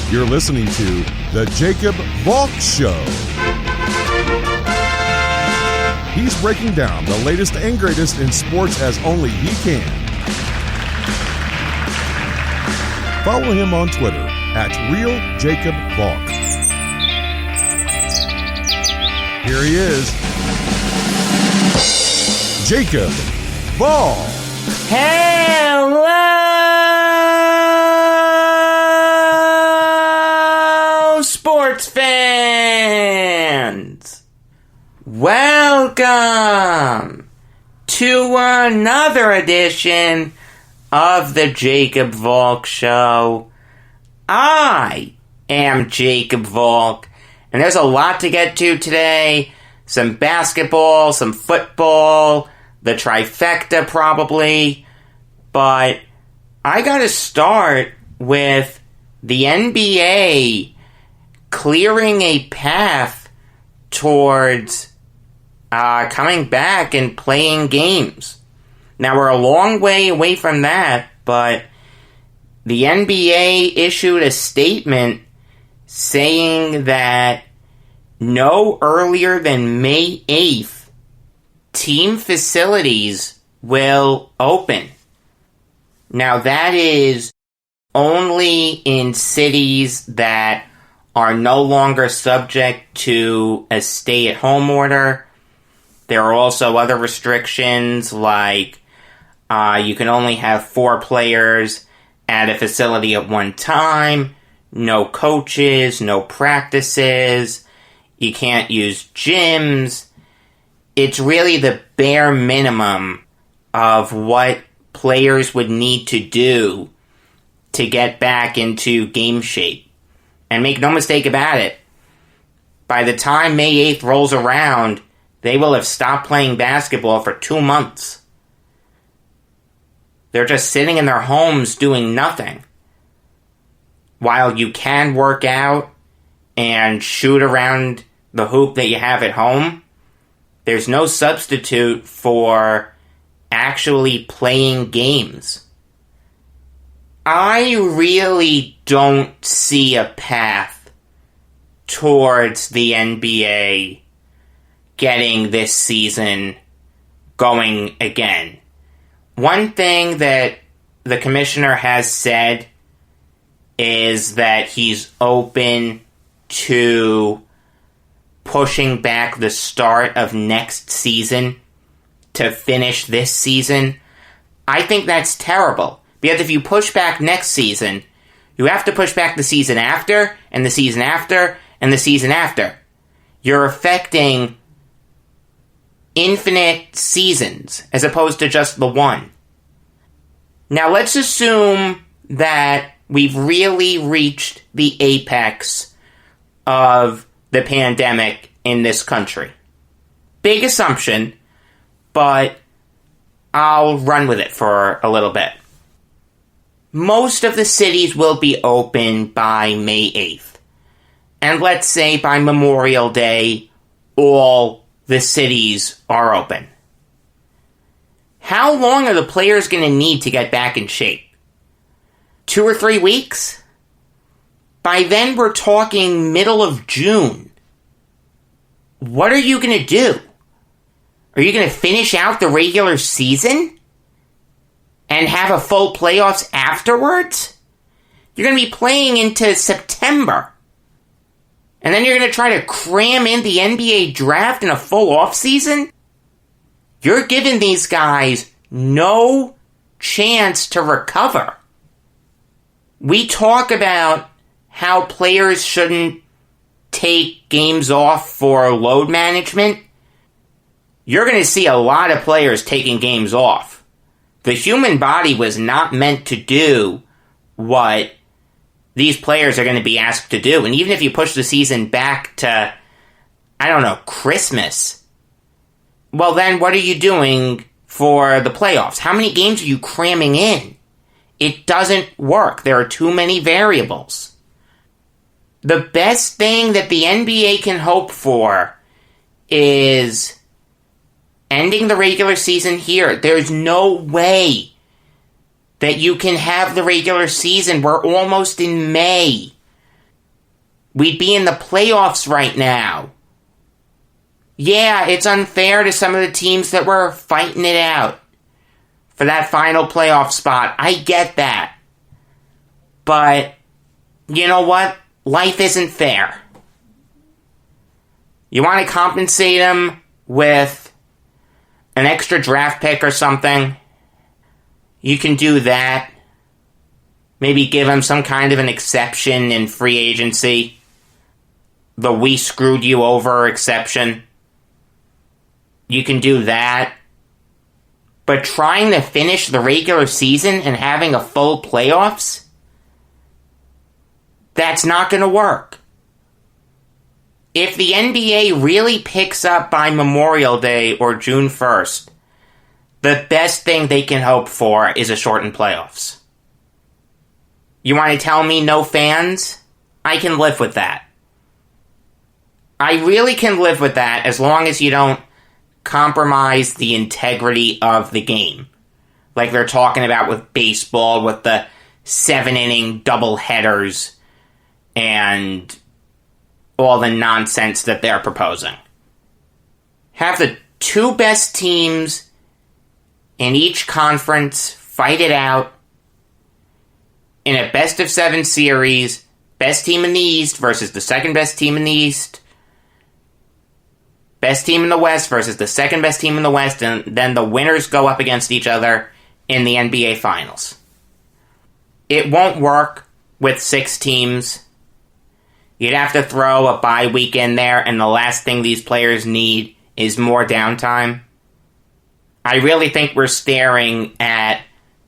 You're listening to The Jacob Valk Show. He's breaking down the latest and greatest in sports as only he can. Follow him on Twitter at RealJacobValk. Here he is, Jacob Valk. Hello, sports fans! Welcome to another edition of the Jacob Valk Show. I am Jacob Valk, and there's a lot to get to today. Some basketball, some football, the trifecta probably, but I gotta start with the NBA clearing a path towards coming back and playing games. Now, we're a long way away from that, but the NBA issued a statement saying that no earlier than May 8th, team facilities will open. Now, that is only in cities that are no longer subject to a stay-at-home order. There are also other restrictions, like you can only have 4 players at a facility at one time, no coaches, no practices, you can't use gyms. It's really the bare minimum of what players would need to do to get back into game shape. And make no mistake about it, by the time May 8th rolls around, they will have stopped playing basketball for 2 months. They're just sitting in their homes doing nothing. While you can work out and shoot around the hoop that you have at home, there's no substitute for actually playing games. I really don't see a path towards the NBA getting this season going again. One thing that the commissioner has said is that he's open to pushing back the start of next season to finish this season. I think that's terrible, because if you push back next season, you have to push back the season after, and the season after, and the season after. You're affecting infinite seasons, as opposed to just the one. Now, let's assume that we've really reached the apex of the pandemic in this country. Big assumption, but I'll run with it for a little bit. Most of the cities will be open by May 8th. And let's say by Memorial Day, all the cities are open. How long are the players going to need to get back in shape? 2 or 3 weeks? By then, we're talking middle of June. What are you going to do? Are you going to finish out the regular season and have a full playoffs afterwards? You're going to be playing into September. And then you're going to try to cram in the NBA draft in a full offseason? You're giving these guys no chance to recover. We talk about how players shouldn't take games off for load management. You're going to see a lot of players taking games off. The human body was not meant to do what these players are going to be asked to do. And even if you push the season back to, Christmas, well then what are you doing for the playoffs? How many games are you cramming in? It doesn't work. There are too many variables. The best thing that the NBA can hope for is ending the regular season here. There's no way that you can have the regular season. We're almost in May. we'd be in the playoffs right now. Yeah, it's unfair to some of the teams that were fighting it out for that final playoff spot. I get that. But, you know what? Life isn't fair. You want to compensate them with an extra draft pick or something? You can do that. Maybe give them some kind of an exception in free agency. The "we screwed you over" exception. You can do that. But trying to finish the regular season and having a full playoffs? That's not going to work. If the NBA really picks up by Memorial Day or June 1st, the best thing they can hope for is a shortened playoffs. You want to tell me no fans? I can live with that. I really can live with that as long as you don't compromise the integrity of the game. Like they're talking about with baseball, with the 7-inning doubleheaders and all the nonsense that they're proposing. Have the two best teams in each conference fight it out in a best-of-7 series, best team in the East versus the second best team in the East, best team in the West versus the second best team in the West, and then the winners go up against each other in the NBA Finals. It won't work with 6 teams. You'd have to throw a bye week in there, and the last thing these players need is more downtime. I really think we're staring at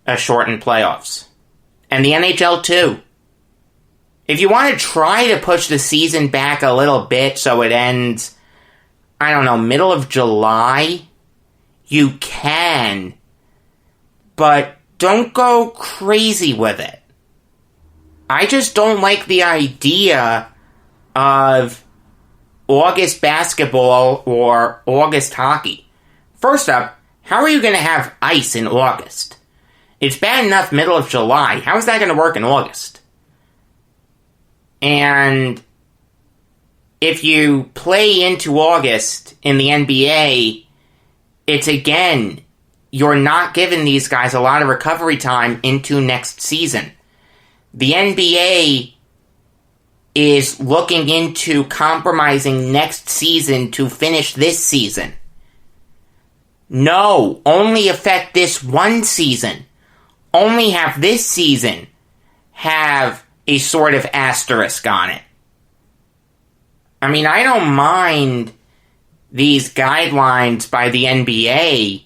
a shortened playoffs. And the NHL too. If you want to try to push the season back a little bit so it ends, I don't know, middle of July, you can. But don't go crazy with it. I just don't like the idea of August basketball or August hockey. First up, how are you going to have ice in August? It's bad enough middle of July. How is that going to work in August? And if you play into August in the NBA, it's again, you're not giving these guys a lot of recovery time into next season. The NBA is looking into compromising next season to finish this season. No, only affect this one season. Only have this season have a sort of asterisk on it. I mean, I don't mind these guidelines by the NBA,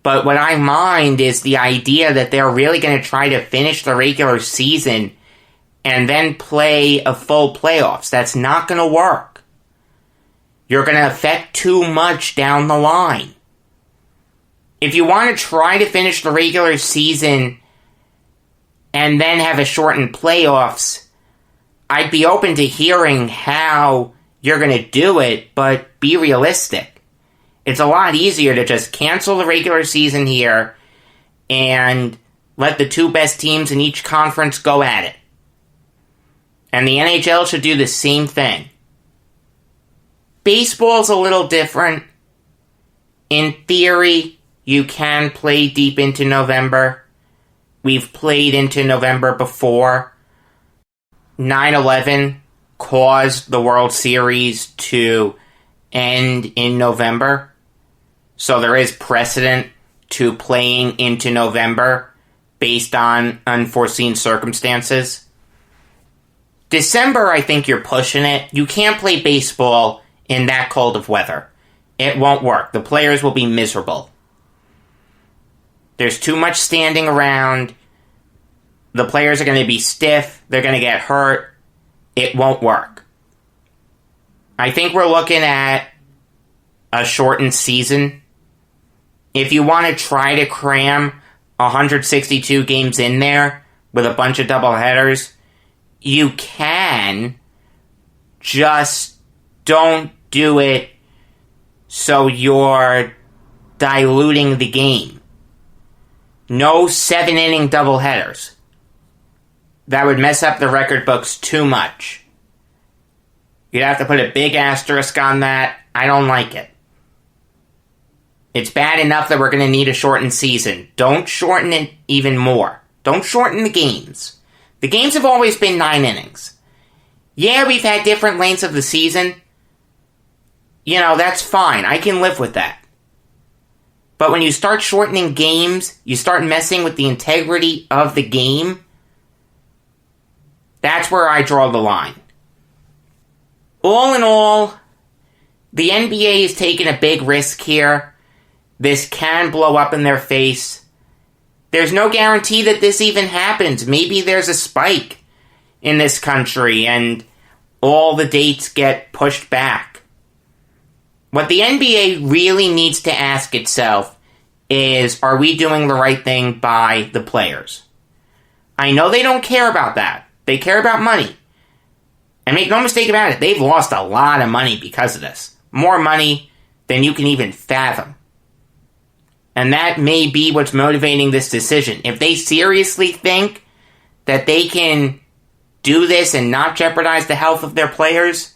but what I mind is the idea that they're really going to try to finish the regular season and then play a full playoffs. That's not going to work. You're going to affect too much down the line. If you want to try to finish the regular season and then have a shortened playoffs, I'd be open to hearing how you're going to do it, but be realistic. It's a lot easier to just cancel the regular season here and let the two best teams in each conference go at it. And the NHL should do the same thing. Baseball's a little different. In theory, you can play deep into November. We've played into November before. 9/11 caused the World Series to end in November. So there is precedent to playing into November based on unforeseen circumstances. December, I think you're pushing it. You can't play baseball in that cold of weather. It won't work. The players will be miserable. There's too much standing around. The players are going to be stiff. They're going to get hurt. It won't work. I think we're looking at a shortened season. If you want to try to cram 162 games in there with a bunch of doubleheaders, you can. Just don't do it so you're diluting the game. No 7-inning doubleheaders. That would mess up the record books too much. You'd have to put a big asterisk on that. I don't like it. It's bad enough that we're going to need a shortened season. Don't shorten it even more. Don't shorten the games. The games have always been 9 innings. Yeah, we've had different lengths of the season. You know, that's fine. I can live with that. But when you start shortening games, you start messing with the integrity of the game. That's where I draw the line. All in all, the NBA is taking a big risk here. This can blow up in their face. There's no guarantee that this even happens. Maybe there's a spike in this country and all the dates get pushed back. What the NBA really needs to ask itself is, are we doing the right thing by the players? I know they don't care about that. They care about money. And make no mistake about it, they've lost a lot of money because of this. More money than you can even fathom. And that may be what's motivating this decision. If they seriously think that they can do this and not jeopardize the health of their players,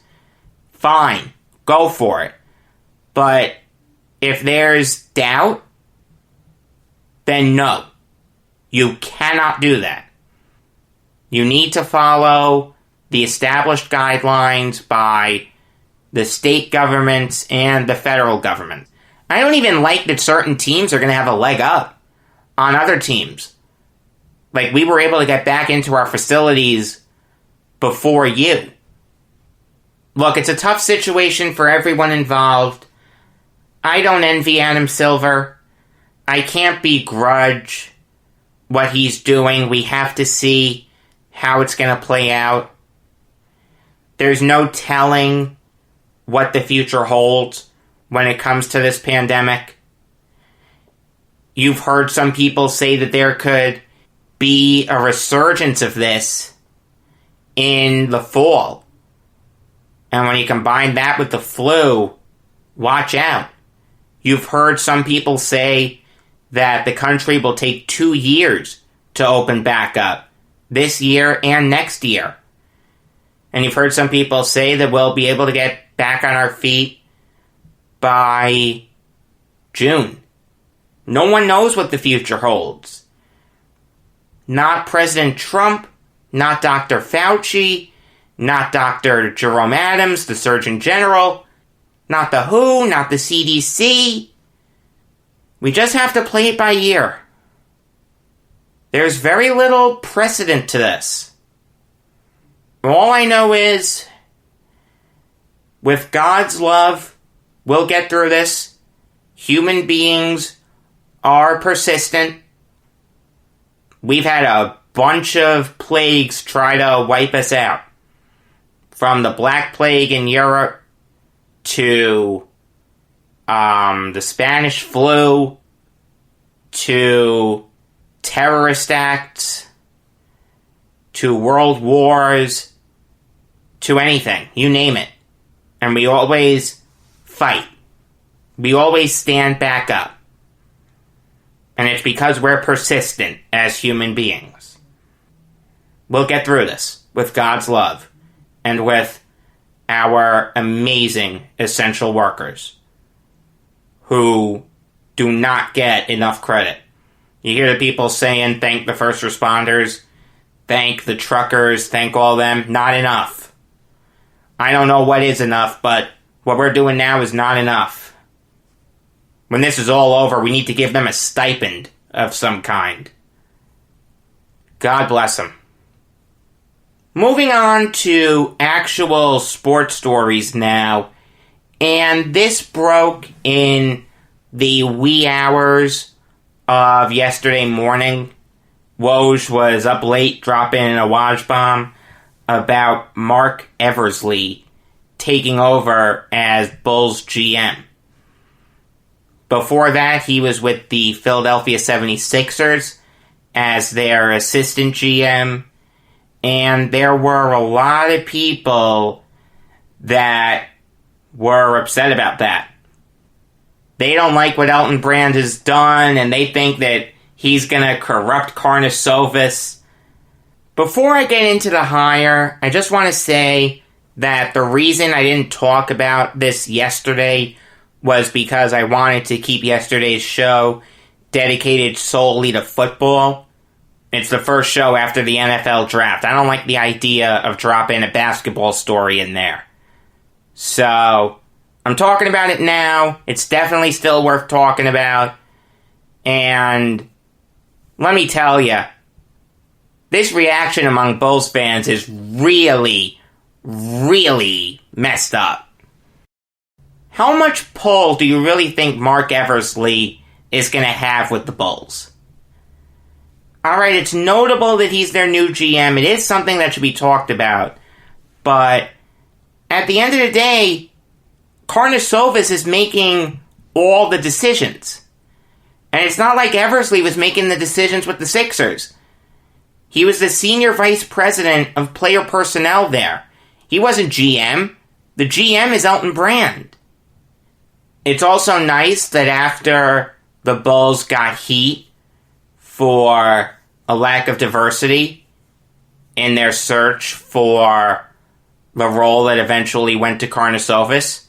fine, go for it. But if there's doubt, then no. You cannot do that. You need to follow the established guidelines by the state governments and the federal government. I don't even like that certain teams are going to have a leg up on other teams. Like, we were able to get back into our facilities before you. Look, it's a tough situation for everyone involved. I don't envy Adam Silver. I can't begrudge what he's doing. We have to see how it's going to play out. There's no telling what the future holds when it comes to this pandemic. You've heard some people say that there could be a resurgence of this in the fall. And when you combine that with the flu, watch out. You've heard some people say that the country will take 2 years to open back up, this year and next year. And you've heard some people say that we'll be able to get back on our feet by June. No one knows what the future holds. Not President Trump, not Dr. Fauci, not Dr. Jerome Adams, the Surgeon General, not the WHO, not the CDC. We just have to play it by ear. There's very little precedent to this. All I know is, with God's love, we'll get through this. Human beings are persistent. We've had a bunch of plagues try to wipe us out. From the Black Plague in Europe to the Spanish flu to terrorist acts to world wars to anything. You name it. And we always fight. We always stand back up. And it's because we're persistent as human beings. We'll get through this with God's love and with our amazing essential workers who do not get enough credit. You hear the people saying, thank the first responders, thank the truckers, thank all them. Not enough. I don't know what is enough, but what we're doing now is not enough. When this is all over, we need to give them a stipend of some kind. God bless them. Moving on to actual sports stories now. And this broke in the wee hours of yesterday morning. Woj was up late dropping a Woj bomb about Mark Eversley taking over as Bulls GM. Before that, he was with the Philadelphia 76ers as their assistant GM, and there were a lot of people that were upset about that. They don't like what Elton Brand has done, and they think that he's going to corrupt Karnisovas. Before I get into the hire, I just want to say that the reason I didn't talk about this yesterday was because I wanted to keep yesterday's show dedicated solely to football. It's the first show after the NFL draft. I don't like the idea of dropping a basketball story in there. So, I'm talking about it now. It's definitely still worth talking about. And let me tell you, this reaction among Bulls fans is really, really messed up. How much pull do you really think Mark Eversley is going to have with the Bulls? Alright, it's notable that he's their new GM. It is something that should be talked about. But at the end of the day, Karnisovas is making all the decisions. And it's not like Eversley was making the decisions with the Sixers. He was the senior vice president of player personnel there. He wasn't GM. The GM is Elton Brand. It's also nice that after the Bulls got heat for a lack of diversity in their search for the role that eventually went to Karnisovas,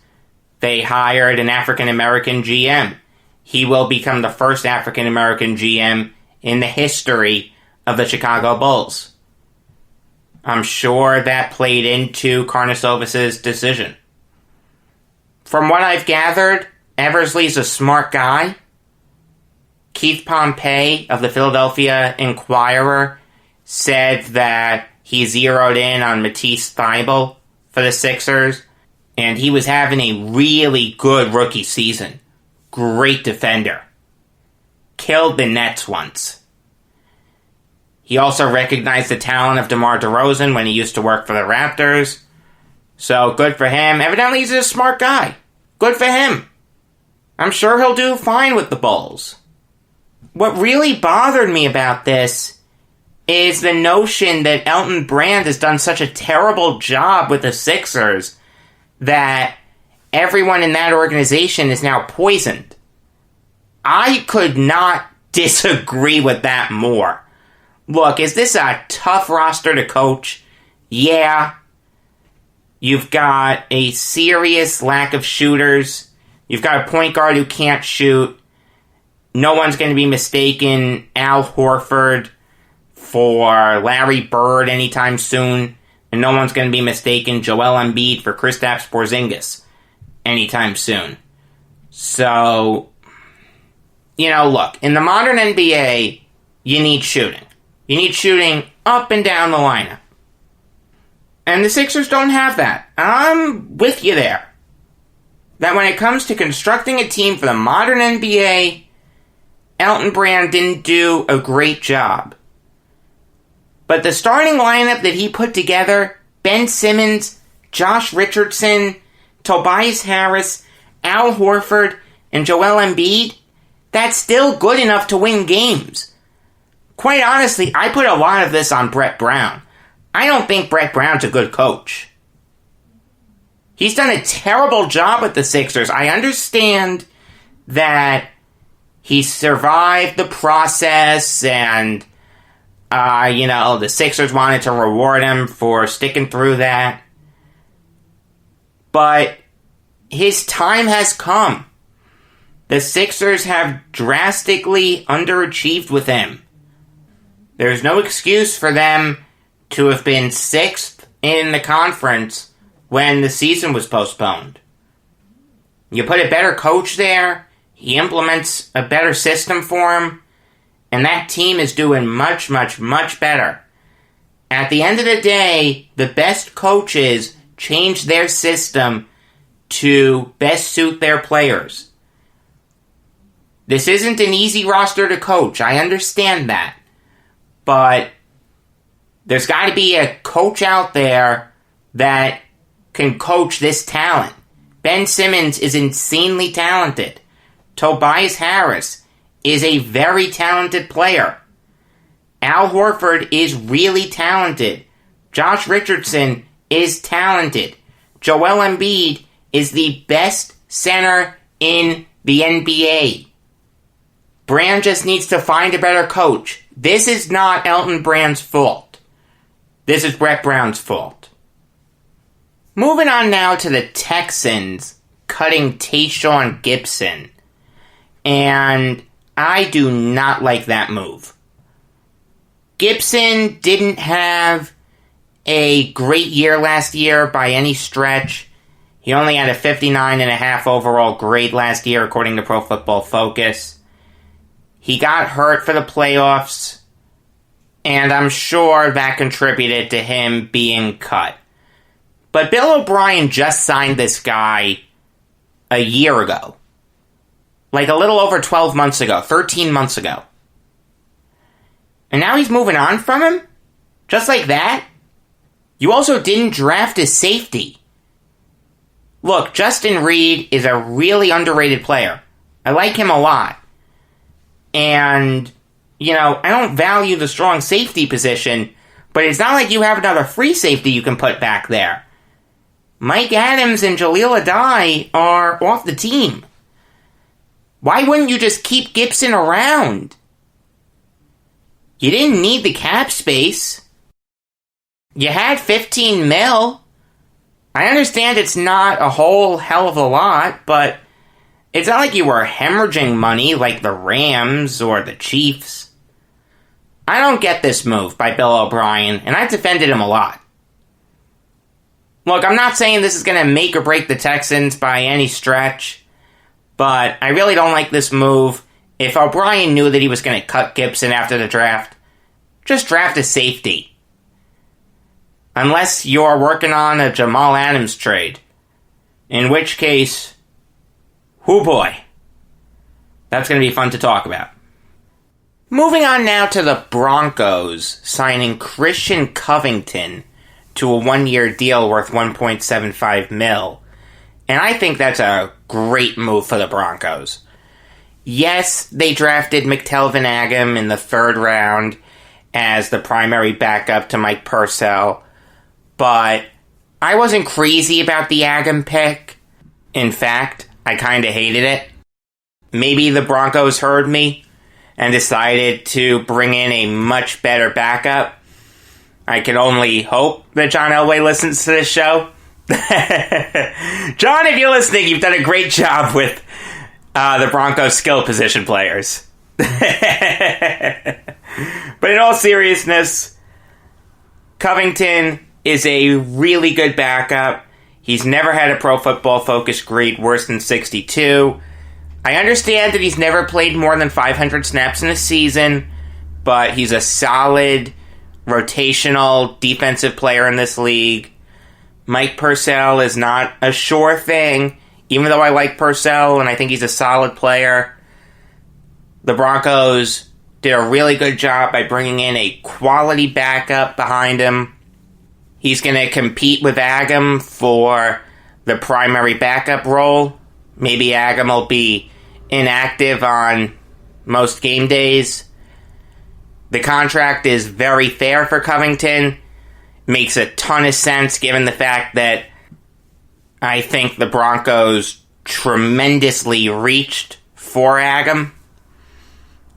they hired an African-American GM. He will become the first African-American GM in the history of the Chicago Bulls. I'm sure that played into Karnisovas' decision. From what I've gathered, Eversley's a smart guy. Keith Pompey of the Philadelphia Inquirer said that he zeroed in on Matisse Thybulle for the Sixers, and he was having a really good rookie season. Great defender. Killed the Nets once. He also recognized the talent of DeMar DeRozan when he used to work for the Raptors. So, good for him. Evidently, he's a smart guy. Good for him. I'm sure he'll do fine with the Bulls. What really bothered me about this is the notion that Elton Brand has done such a terrible job with the Sixers that everyone in that organization is now poisoned. I could not disagree with that more. Look, is this a tough roster to coach? Yeah. You've got a serious lack of shooters. You've got a point guard who can't shoot. No one's going to be mistaking Al Horford for Larry Bird anytime soon. And no one's going to be mistaking Joel Embiid for Kristaps Porzingis anytime soon. So, look, in the modern NBA, you need shooting. You need shooting up and down the lineup. And the Sixers don't have that. I'm with you there. That when it comes to constructing a team for the modern NBA, Elton Brand didn't do a great job. But the starting lineup that he put together, Ben Simmons, Josh Richardson, Tobias Harris, Al Horford, and Joel Embiid, that's still good enough to win games. Quite honestly, I put a lot of this on Brett Brown. I don't think Brett Brown's a good coach. He's done a terrible job with the Sixers. I understand that he survived the process and, the Sixers wanted to reward him for sticking through that. But his time has come. The Sixers have drastically underachieved with him. There's no excuse for them to have been 6th in the conference when the season was postponed. You put a better coach there, he implements a better system for him, and that team is doing much, much, much better. At the end of the day, the best coaches change their system to best suit their players. This isn't an easy roster to coach, I understand that. But there's got to be a coach out there that can coach this talent. Ben Simmons is insanely talented. Tobias Harris is a very talented player. Al Horford is really talented. Josh Richardson is talented. Joel Embiid is the best center in the NBA. Brand just needs to find a better coach. This is not Elton Brand's fault. This is Brett Brown's fault. Moving on now to the Texans cutting Tayshaun Gibson. And I do not like that move. Gibson didn't have a great year last year by any stretch. He only had a 59.5 overall grade last year, according to Pro Football Focus. He got hurt for the playoffs, and I'm sure that contributed to him being cut. But Bill O'Brien just signed this guy a year ago. Like a little over 12 months ago, 13 months ago. And now he's moving on from him? Just like that? You also didn't draft a safety. Look, Justin Reed is a really underrated player. I like him a lot. And, I don't value the strong safety position, but it's not like you have another free safety you can put back there. Mike Adams and Jaleel Adai are off the team. Why wouldn't you just keep Gibson around? You didn't need the cap space. You had $15 million. I understand it's not a whole hell of a lot, but it's not like you were hemorrhaging money like the Rams or the Chiefs. I don't get this move by Bill O'Brien, and I've defended him a lot. Look, I'm not saying this is going to make or break the Texans by any stretch, but I really don't like this move. If O'Brien knew that he was going to cut Gibson after the draft, just draft a safety. Unless you're working on a Jamal Adams trade. In which case, whoo boy. That's going to be fun to talk about. Moving on now to the Broncos signing Christian Covington to a 1-year deal worth $1.75 million. And I think that's a great move for the Broncos. Yes, they drafted McTelvin Agam in the 3rd round as the primary backup to Mike Purcell, but I wasn't crazy about the Agam pick. In fact, I kind of hated it. Maybe the Broncos heard me and decided to bring in a much better backup. I can only hope that John Elway listens to this show. John, if you're listening, you've done a great job with the Broncos' skill position players. But in all seriousness, Covington is a really good backup. He's never had a Pro Football Focus grade worse than 62. I understand that he's never played more than 500 snaps in a season, but he's a solid, rotational defensive player in this league. Mike Purcell is not a sure thing, even though I like Purcell and I think he's a solid player. The Broncos did a really good job by bringing in a quality backup behind him. He's going to compete with Agam for the primary backup role. Maybe Agam will be inactive on most game days. The contract is very fair for Covington. Makes a ton of sense given the fact that I think the Broncos tremendously reached for Agam.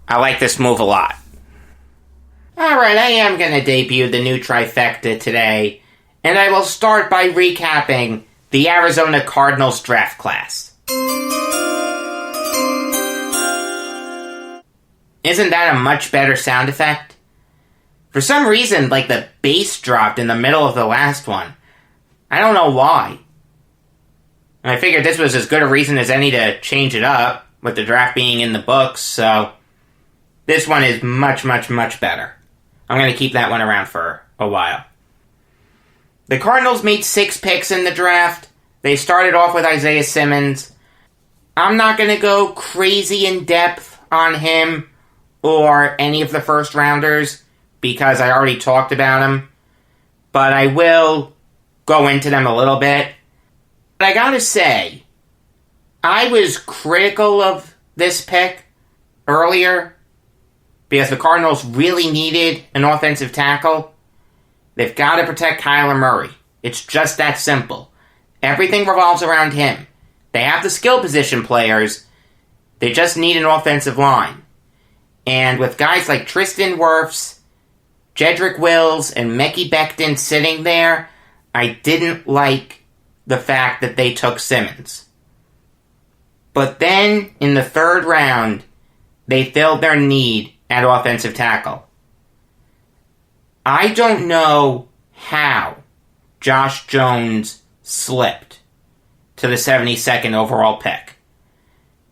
I like this move a lot. Alright, I am going to debut the new Trifecta today, and I will start by recapping the Arizona Cardinals draft class. Isn't that a much better sound effect? For some reason, the bass dropped in the middle of the last one. I don't know why. And I figured this was as good a reason as any to change it up, with the draft being in the books, so this one is much, much, much better. I'm going to keep that one around for a while. The Cardinals made 6 picks in the draft. They started off with Isaiah Simmons. I'm not going to go crazy in depth on him or any of the first rounders because I already talked about him. But I will go into them a little bit. But I gotta say, I was critical of this pick earlier because the Cardinals really needed an offensive tackle. They've got to protect Kyler Murray. It's just that simple. Everything revolves around him. They have the skill position players. They just need an offensive line. And with guys like Tristan Wirfs, Jedrick Wills, and Mekhi Becton sitting there, I didn't like the fact that they took Simmons. But then, in the third round, they filled their need at offensive tackle. I don't know how Josh Jones slipped to the 72nd overall pick.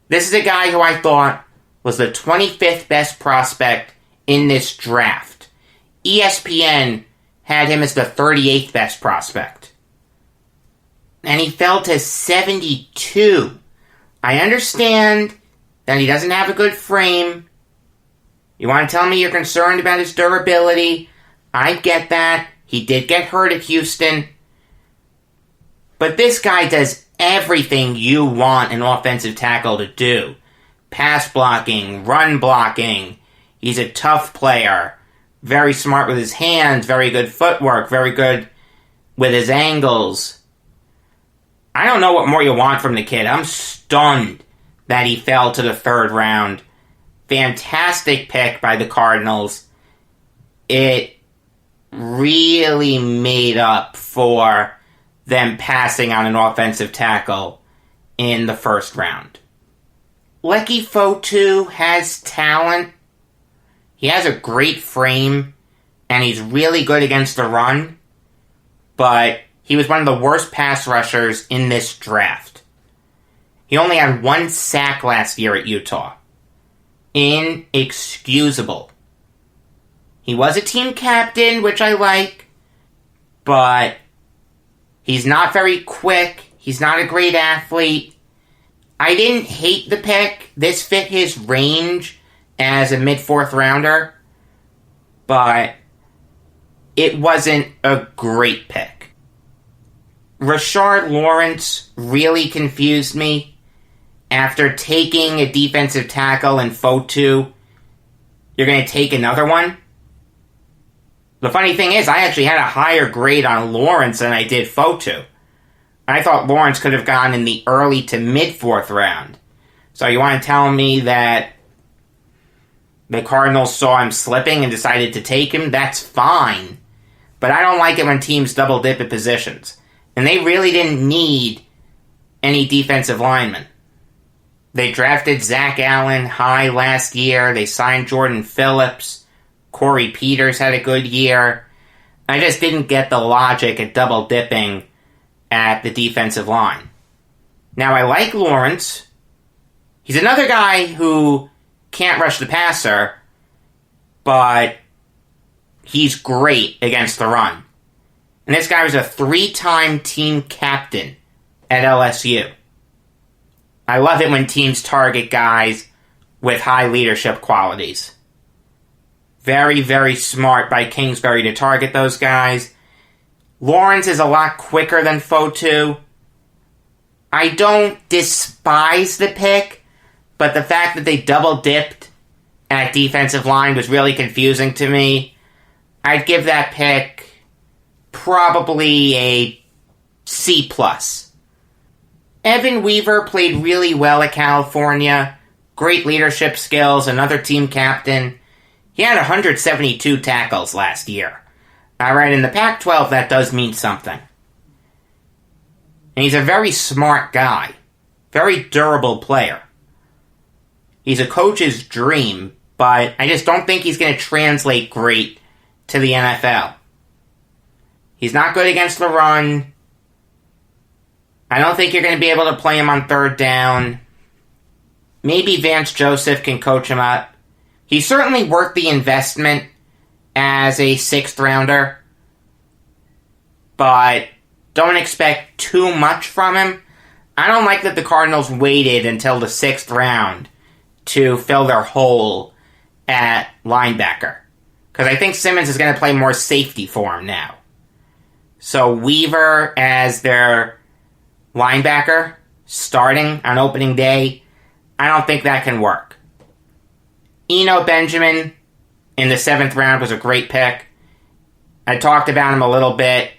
This is a guy who I thought was the 25th best prospect in this draft. ESPN had him as the 38th best prospect. And he fell to 72. I understand that he doesn't have a good frame. You want to tell me you're concerned about his durability? I get that. He did get hurt at Houston. But this guy does everything you want an offensive tackle to do. Pass blocking, run blocking. He's a tough player. Very smart with his hands, very good footwork, very good with his angles. I don't know what more you want from the kid. I'm stunned that he fell to the third round. Fantastic pick by the Cardinals. It really made up for them passing on an offensive tackle in the first round. Leki Fotu has talent. He has a great frame, and he's really good against the run, but he was one of the worst pass rushers in this draft. He only had 1 sack last year at Utah. Inexcusable. He was a team captain, which I like, but he's not very quick. He's not a great athlete. I didn't hate the pick. This fit his range as a mid-4th rounder, but it wasn't a great pick. Rashard Lawrence really confused me. After taking a defensive tackle in Fotu, you're going to take another one? The funny thing is, I actually had a higher grade on Lawrence than I did Fotu. I thought Lawrence could have gone in the early to mid-4th round. So you want to tell me that the Cardinals saw him slipping and decided to take him? That's fine. But I don't like it when teams double dip at positions. And they really didn't need any defensive linemen. They drafted Zach Allen high last year. They signed Jordan Phillips. Corey Peters had a good year. I just didn't get the logic at double dipping at the defensive line. Now, I like Lawrence. He's another guy who can't rush the passer, but he's great against the run. And this guy was a 3-time team captain at LSU. I love it when teams target guys with high leadership qualities. Very, very smart by Kingsbury to target those guys. Lawrence is a lot quicker than Fotu. I don't despise the pick, but the fact that they double-dipped at defensive line was really confusing to me. I'd give that pick probably a C+. Evan Weaver played really well at California. Great leadership skills, another team captain. He had 172 tackles last year. Alright, in the Pac-12, that does mean something. And he's a very smart guy. Very durable player. He's a coach's dream, but I just don't think he's going to translate great to the NFL. He's not good against the run. I don't think you're going to be able to play him on third down. Maybe Vance Joseph can coach him up. He's certainly worth the investment as a 6th rounder, but don't expect too much from him. I don't like that the Cardinals waited until the 6th round to fill their hole at linebacker, because I think Simmons is going to play more safety for him now. So Weaver as their linebacker starting on opening day, I don't think that can work. Eno Benjamin in the 7th round was a great pick. I talked about him a little bit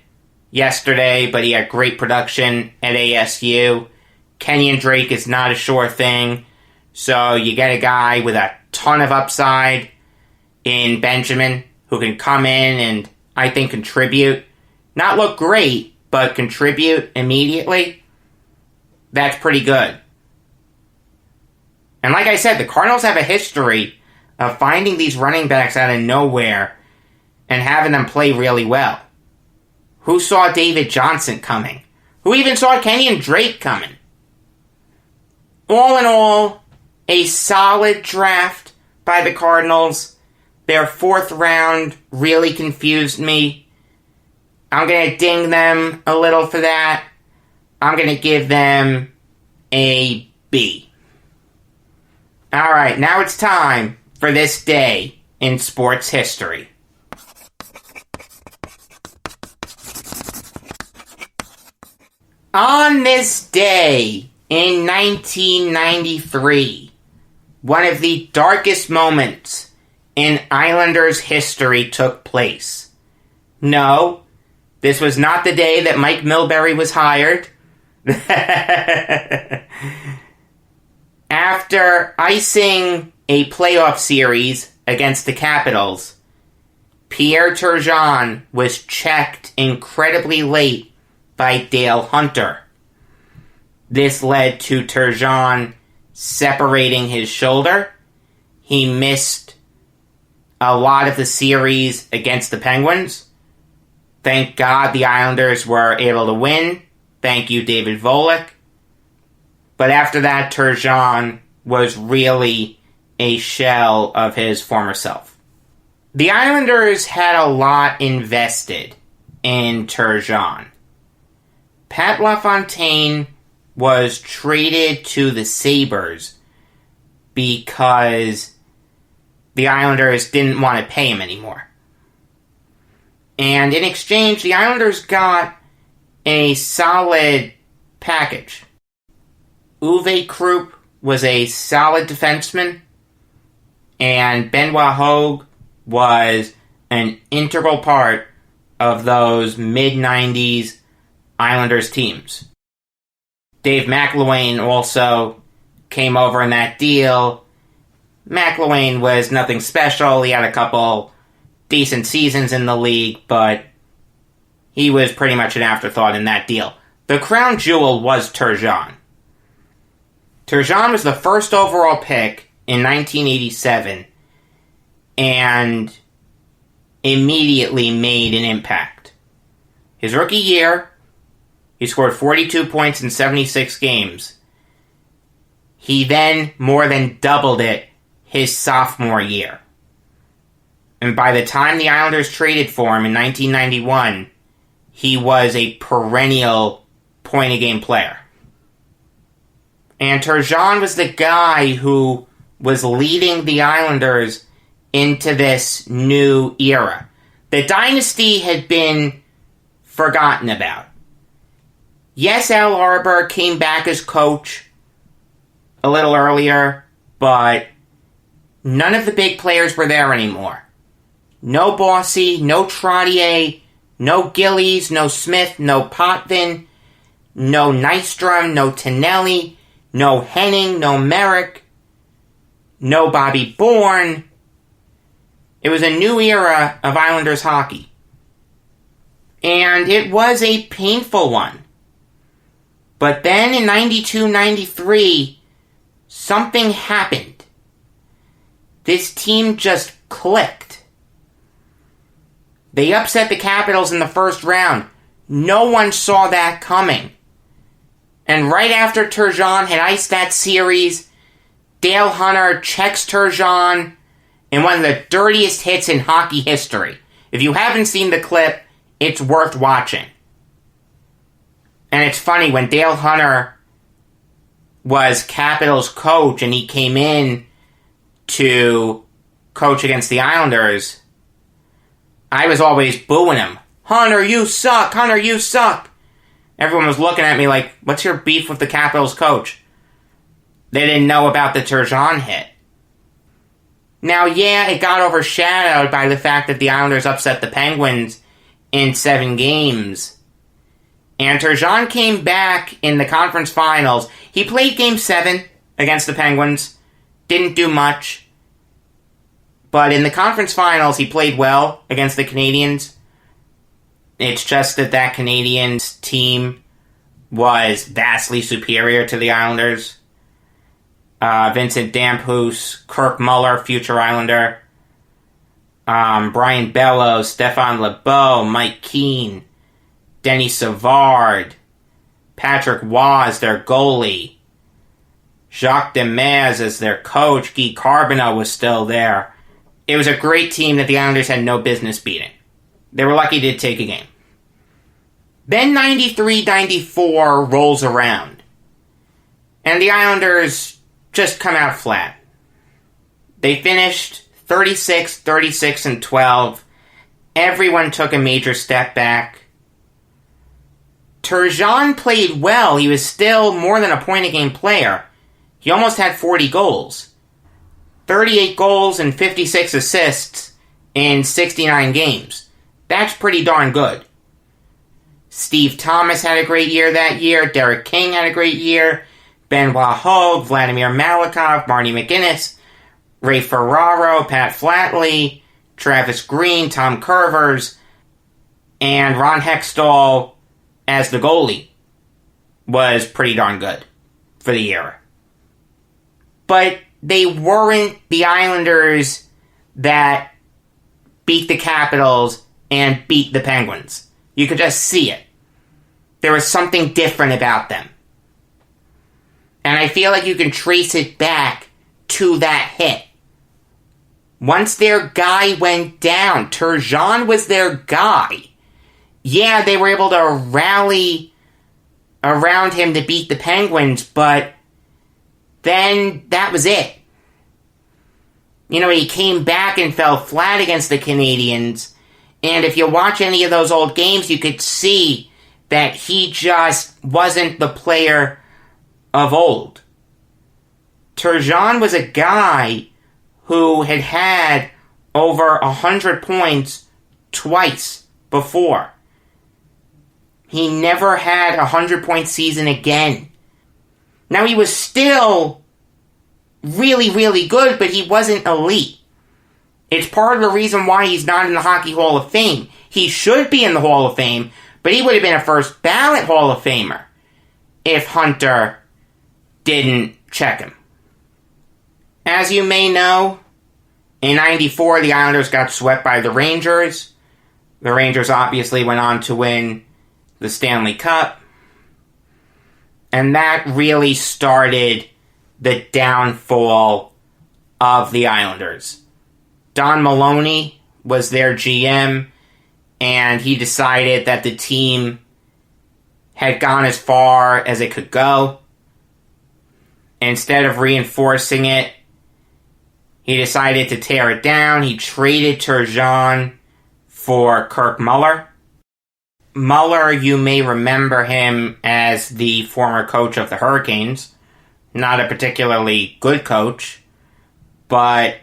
yesterday, but he had great production at ASU. Kenyon Drake is not a sure thing, so you get a guy with a ton of upside in Benjamin who can come in and I think contribute. Not look great, but contribute immediately, that's pretty good. And like I said, the Cardinals have a history of finding these running backs out of nowhere and having them play really well. Who saw David Johnson coming? Who even saw Kenyon Drake coming? All in all, a solid draft by the Cardinals. Their 4th round really confused me. I'm going to ding them a little for that. I'm going to give them a B. Alright, now it's time for this day in sports history. On this day in 1993, one of the darkest moments in Islanders history took place. No, this was not the day that Mike Milbury was hired. After icing a playoff series against the Capitals, Pierre Turgeon was checked incredibly late by Dale Hunter. This led to Turgeon separating his shoulder. He missed a lot of the series against the Penguins. Thank God the Islanders were able to win. Thank you, David Volek. But after that, Turgeon was really a shell of his former self. The Islanders had a lot invested in Turgeon. Pat LaFontaine was traded to the Sabres because the Islanders didn't want to pay him anymore. And in exchange, the Islanders got a solid package. Uwe Krupp was a solid defenseman, and Benoit Hogue was an integral part of those mid-90s Islanders teams. Dave McElwain also came over in that deal. McElwain was nothing special. He had a couple decent seasons in the league, but he was pretty much an afterthought in that deal. The crown jewel was Turgeon. Turgeon was the first overall pick in 1987 and immediately made an impact. His rookie year, he scored 42 points in 76 games. He then more than doubled it his sophomore year. And by the time the Islanders traded for him in 1991, he was a perennial point-a-game player. And Turgeon was the guy who was leading the Islanders into this new era. The dynasty had been forgotten about. Yes, Al Arbour came back as coach a little earlier, but none of the big players were there anymore. No Bossy, no Trottier, no Gillies, no Smith, no Potvin, no Nystrom, no Tonelli, no Henning, no Merrick, no Bobby Bourne. It was a new era of Islanders hockey. And it was a painful one. But then in 92-93, something happened. This team just clicked. They upset the Capitals in the first round. No one saw that coming. And right after Turgeon had iced that series, Dale Hunter checks Turgeon in one of the dirtiest hits in hockey history. If you haven't seen the clip, it's worth watching. And it's funny, when Dale Hunter was Capitals coach and he came in to coach against the Islanders, I was always booing him. Hunter, you suck! Hunter, you suck! Everyone was looking at me like, what's your beef with the Capitals coach? They didn't know about the Turgeon hit. Now, yeah, it got overshadowed by the fact that the Islanders upset the Penguins in 7 games. And Turgeon came back in the conference finals. He played Game 7 against the Penguins. Didn't do much. But in the conference finals, he played well against the Canadiens. It's just that Canadiens team was vastly superior to the Islanders. Vincent Damphus, Kirk Muller, future Islander, Brian Bellows, Stefan Lebeau, Mike Keane, Denny Savard, Patrick Waugh as their goalie, Jacques Demers as their coach, Guy Carbonneau was still there. It was a great team that the Islanders had no business beating. They were lucky to take a game. Then 93-94 rolls around, and the Islanders just come out flat. They finished 36-12. Everyone took a major step back. Turgeon played well. He was still more than a point-a-game player. He almost had 40 goals. 38 goals and 56 assists in 69 games. That's pretty darn good. Steve Thomas had a great year that year. Derek King had a great year. Benoit Hogue, Vladimir Malakov, Marty McGuinness, Ray Ferraro, Pat Flatley, Travis Green, Tom Curvers, and Ron Hextall as the goalie was pretty darn good for the era. But they weren't the Islanders that beat the Capitals and beat the Penguins. You could just see it. There was something different about them. And I feel like you can trace it back to that hit. Once their guy went down, Turgeon was their guy. Yeah, they were able to rally around him to beat the Penguins, but then that was it. You know, he came back and fell flat against the Canadiens, and if you watch any of those old games, you could see that he just wasn't the player of old. Turgeon was a guy who had over 100 points twice before. He never had a 100-point season again. Now, he was still really, really good, but he wasn't elite. It's part of the reason why he's not in the Hockey Hall of Fame. He should be in the Hall of Fame, but he would have been a first ballot Hall of Famer if Hunter didn't check him. As you may know, in 94, the Islanders got swept by the Rangers. The Rangers obviously went on to win the Stanley Cup. And that really started the downfall of the Islanders. Don Maloney was their GM, and he decided that the team had gone as far as it could go. Instead of reinforcing it, he decided to tear it down. He traded Turgeon for Kirk Muller. Muller, you may remember him as the former coach of the Hurricanes. Not a particularly good coach, but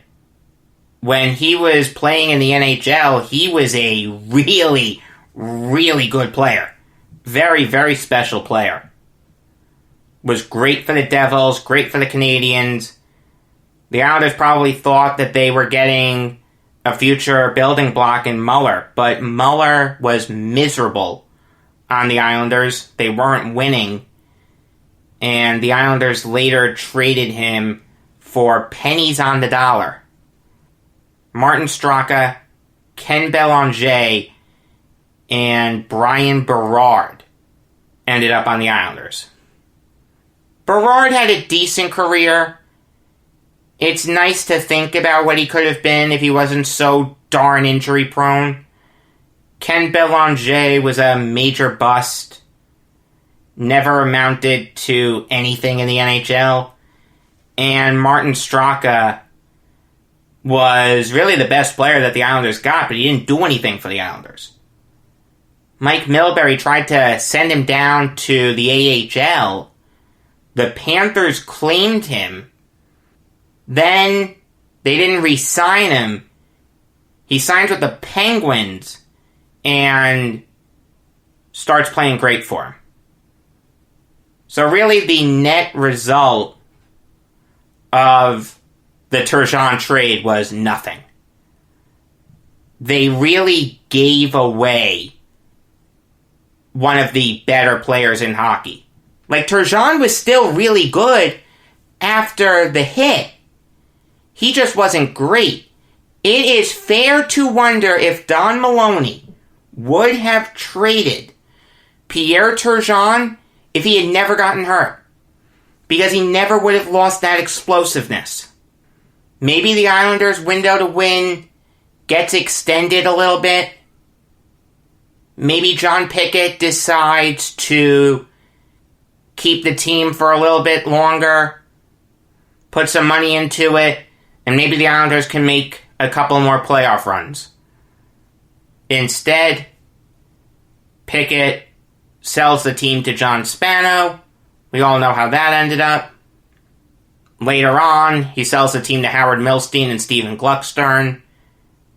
when he was playing in the NHL, he was a really, really good player. Very, very special player. Was great for the Devils, great for the Canadiens. The Islanders probably thought that they were getting a future building block in Muller, but Muller was miserable on the Islanders. They weren't winning, and the Islanders later traded him for pennies on the dollar. Martin Straka, Ken Belanger, and Brian Berard ended up on the Islanders. Berard had a decent career. It's nice to think about what he could have been if he wasn't so darn injury prone. Ken Belanger was a major bust. Never amounted to anything in the NHL. And Martin Straka was really the best player that the Islanders got, but he didn't do anything for the Islanders. Mike Milbury tried to send him down to the AHL. The Panthers claimed him. Then they didn't re-sign him. He signs with the Penguins and starts playing great for him. So really the net result of the Turgeon trade was nothing. They really gave away one of the better players in hockey. Like, Turgeon was still really good after the hit. He just wasn't great. It is fair to wonder if Don Maloney would have traded Pierre Turgeon if he had never gotten hurt. Because he never would have lost that explosiveness. Maybe the Islanders' window to win gets extended a little bit. Maybe John Pickett decides to keep the team for a little bit longer, put some money into it, and maybe the Islanders can make a couple more playoff runs. Instead, Pickett sells the team to John Spano. We all know how that ended up. Later on, he sells the team to Howard Milstein and Steven Gluckstern,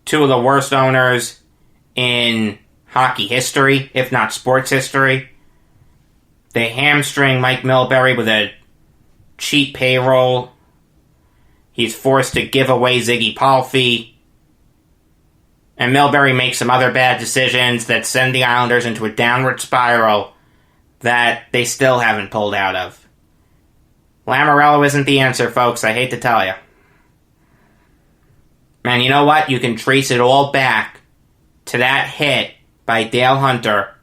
two of the worst owners in hockey history, if not sports history. They hamstring Mike Milbury with a cheap payroll. He's forced to give away Ziggy Palffy. And Milbury makes some other bad decisions that send the Islanders into a downward spiral that they still haven't pulled out of. Lamoriello isn't the answer, folks. I hate to tell you. Man, you know what? You can trace it all back to that hit by Dale Hunter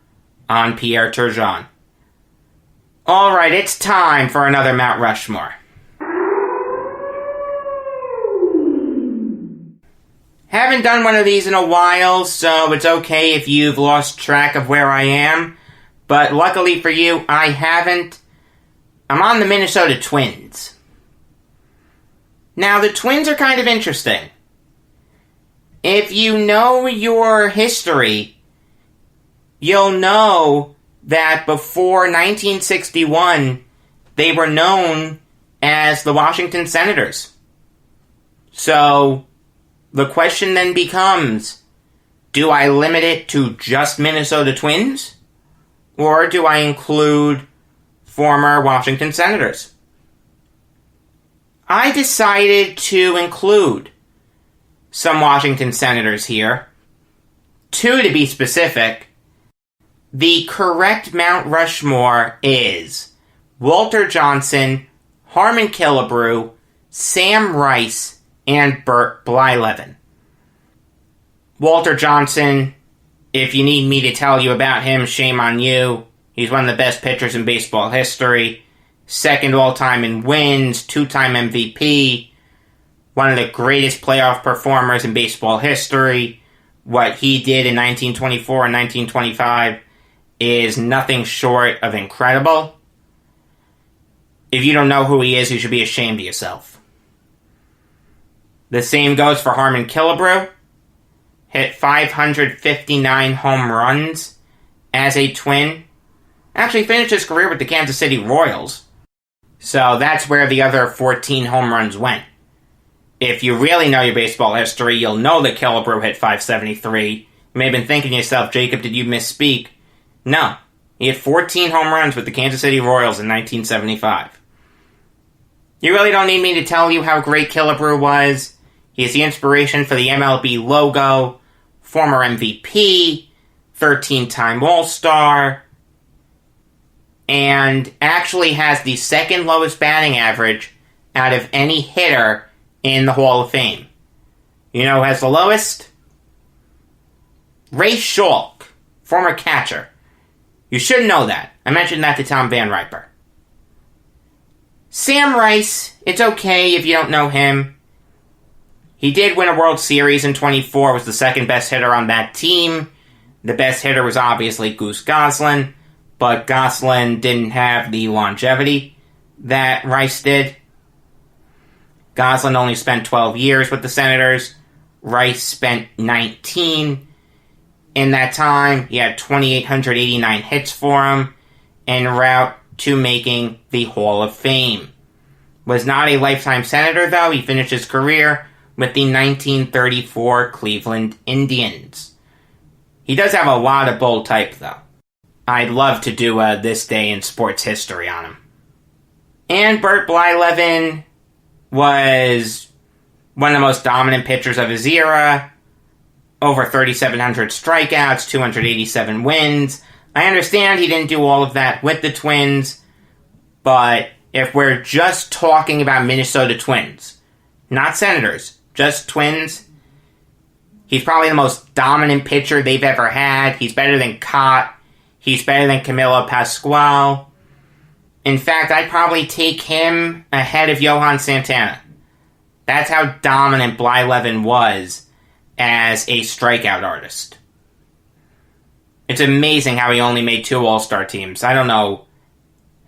on Pierre Turgeon. Alright, it's time for another Mount Rushmore. Haven't done one of these in a while, so it's okay if you've lost track of where I am. But luckily for you, I haven't. I'm on the Minnesota Twins. Now, the Twins are kind of interesting. If you know your history, you'll know that before 1961, they were known as the Washington Senators. So, the question then becomes, do I limit it to just Minnesota Twins? Or do I include former Washington Senators? I decided to include some Washington Senators here. Two to be specific. The correct Mount Rushmore is Walter Johnson, Harmon Killebrew, Sam Rice, and Bert Blyleven. Walter Johnson, if you need me to tell you about him, shame on you. He's one of the best pitchers in baseball history. Second all-time in wins, two-time MVP. One of the greatest playoff performers in baseball history. What he did in 1924 and 1925 is nothing short of incredible. If you don't know who he is, you should be ashamed of yourself. The same goes for Harmon Killebrew. Hit 559 home runs as a Twin. Actually finished his career with the Kansas City Royals. So that's where the other 14 home runs went. If you really know your baseball history, you'll know that Killebrew hit 573. You may have been thinking to yourself, Jacob, did you misspeak? No. He hit 14 home runs with the Kansas City Royals in 1975. You really don't need me to tell you how great Killebrew was. He is the inspiration for the MLB logo, former MVP, 13-time All-Star, and actually has the second lowest batting average out of any hitter in the Hall of Fame. You know who has the lowest? Ray Schalk, former catcher. You should know that. I mentioned that to Tom Van Riper. Sam Rice, it's okay if you don't know him. He did win a World Series in 24, was the second best hitter on that team. The best hitter was obviously Goose Goslin, but Goslin didn't have the longevity that Rice did. Goslin only spent 12 years with the Senators. Rice spent 19. In that time, he had 2,889 hits for him, en route to making the Hall of Fame. Was not a lifetime Senator, though. He finished his career with the 1934 Cleveland Indians. He does have a lot of bold type, though. I'd love to do a This Day in Sports History on him. And Bert Blyleven was one of the most dominant pitchers of his era. Over 3,700 strikeouts, 287 wins. I understand he didn't do all of that with the Twins, but if we're just talking about Minnesota Twins, not Senators, just Twins, he's probably the most dominant pitcher they've ever had. He's better than Cott. He's better than Camilo Pascual. In fact, I'd probably take him ahead of Johan Santana. That's how dominant Blyleven was as a strikeout artist. It's amazing how he only made 2 All-Star teams. I don't know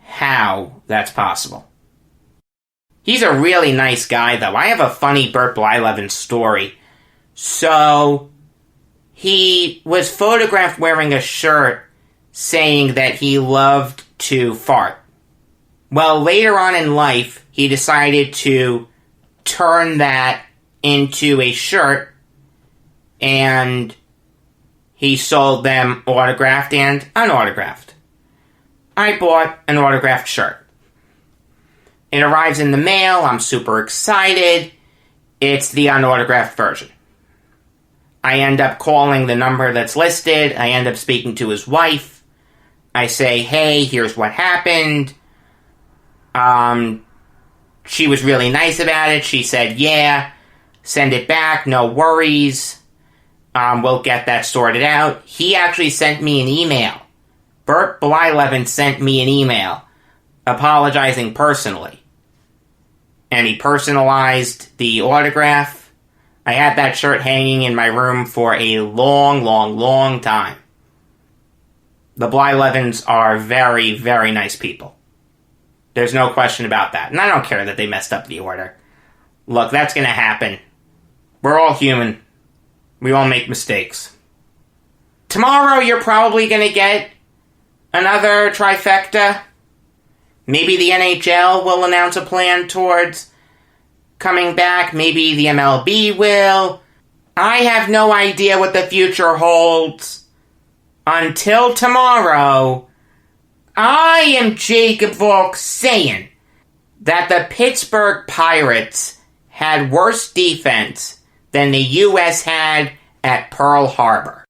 how that's possible. He's a really nice guy, though. I have a funny Burt Blyleven story. So, he was photographed wearing a shirt saying that he loved to fart. Well, later on in life, he decided to turn that into a shirt, and he sold them autographed and unautographed. I bought an autographed shirt. It arrives in the mail. I'm super excited. It's the unautographed version. I end up calling the number that's listed. I end up speaking to his wife. I say, hey, here's what happened. She was really nice about it. She said, yeah, send it back, no worries. We'll get that sorted out. He actually sent me an email. Burt Blyleven sent me an email apologizing personally. And he personalized the autograph. I had that shirt hanging in my room for a long, long, long time. The Blylevens are very, very nice people. There's no question about that. And I don't care that they messed up the order. Look, that's going to happen. We're all human. We all make mistakes. Tomorrow you're probably going to get another trifecta. Maybe the NHL will announce a plan towards coming back. Maybe the MLB will. I have no idea what the future holds. Until tomorrow, I am Jacob Valk saying that the Pittsburgh Pirates had worse defense than the U.S. had at Pearl Harbor.